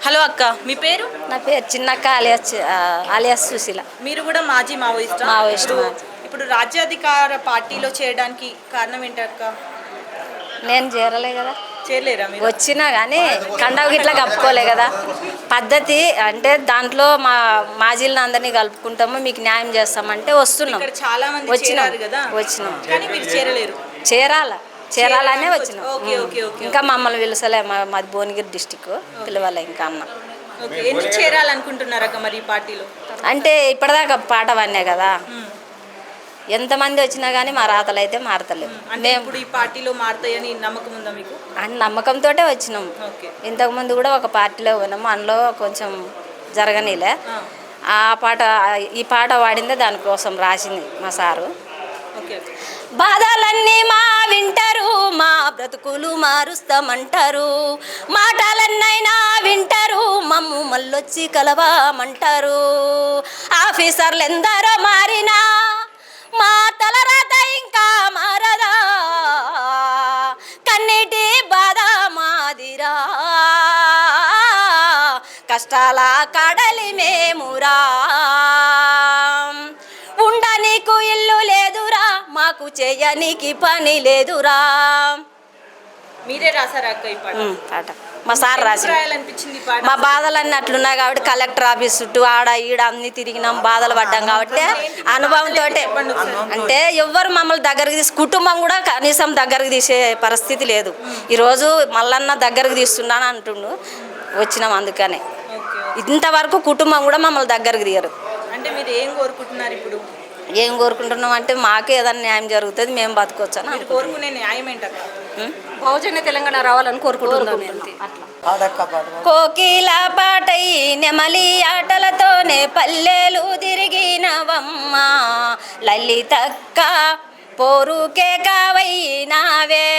Hello అక్క, మీ పేరు? నా పేరు చిన్నక్క అలియాస్ సుశీల. మీరు కూడా మాజీ మావోయిస్టా? మావోయిస్ట్. ఇప్పుడు రాజ్యాధికార పార్టీలో చేయడానికి కారణం ఏంటక్క? నేను చేరలే కదా, చేయలేరా మీరు? వచ్చినా కానీ కండవ గిట్లా కప్పుకోలే కదా. పద్ధతి అంటే దాంట్లో మా మాజీలను అందరినీ కలుపుకుంటాము, మీకు న్యాయం చేస్తామంటే వస్తున్నాం. ఇక్కడ చాలా మంది వచ్చినాం చేరారు కదా, వచ్చినాం కానీ మీరు చేరలేరు. చేరాలనే వచ్చినాం. Okay okay okay. ఇంకా మమ్మల్ని పిలుసలే, మాది భువనగిరి డిస్టిక్, పిలవాలి ఇంకా అన్న. ఓకే, ఎందుకు చేరాలనుకుంటున్నారు అక్క మరి ఈ పార్టీలో? అంటే ఇప్పటిదాకా పాట పడినా కదా, ఎంతమంది వచ్చినా కానీ మా రాతలు అయితే మారతలేవు. మేము ఇప్పుడు ఈ పార్టీలో మారుతాయని నమ్మకం ఉందా మీకు? అని నమ్మకంతో వచ్చినాం. ఇంతకుముందు కూడా ఒక పార్టీలో ఉన్నాము, అందులో కొంచెం జరగనిలే. ఈ పాట వాడిందే దానికోసం రాసింది మా సారు. బాధలన్నీ మా వింటారు, మా బ్రతుకులు మారుస్తామంటారు, మాటలన్నైనా వింటారు, మమ్ము మళ్ళొచ్చి కలవమంటారు. ఆఫీసర్లు ఎందరో మారినా మా తలరాత ఇంకా మారదా, కన్నీటి బాధ మాదిరా, కష్టాల కడలి మేమురా, ఉండనీకు ఇల్లు లేదురా, మాకు చేయనీకి పని లేదురా. మీరే రాసారా అక్క ఈ పాట? మా సార్ రాసి. మా బాధలన్నీ అట్లున్నాయి కాబట్టి కలెక్టర్ ఆఫీస్ చుట్టూ ఆడ ఈడ అన్ని తిరిగినాం, బాధలు పడ్డాం కాబట్టి అనుభవంతో. అంటే ఎవ్వరు మమ్మల్ని దగ్గరికి కుటుంబం కూడా కనీసం దగ్గరికి తీసే పరిస్థితి లేదు. ఈరోజు మల్లన్న దగ్గరికి తీస్తున్నాను అంటుండు, వచ్చినాం అందుకనే. ఇంతవరకు కుటుంబం కూడా మమ్మల్ని దగ్గరికి తీయరు. అంటే మీరు ఏం కోరుకుంటున్నారు ఇప్పుడు? ఏం కోరుకుంటున్నాం అంటే మాకు ఏదైనా న్యాయం జరుగుతుంది, మేము బతకొచ్చు అని కోరుకునే న్యాయం ఏంటక్క? బహుజన తెలంగాణ రావాలని కోరుకుంటున్నాం. కోకిల పాటై నెమలి ఆటలతోనే పల్లెలు తిరిగినవమ్మ, లలితక్క పోరుకే కావైనావే,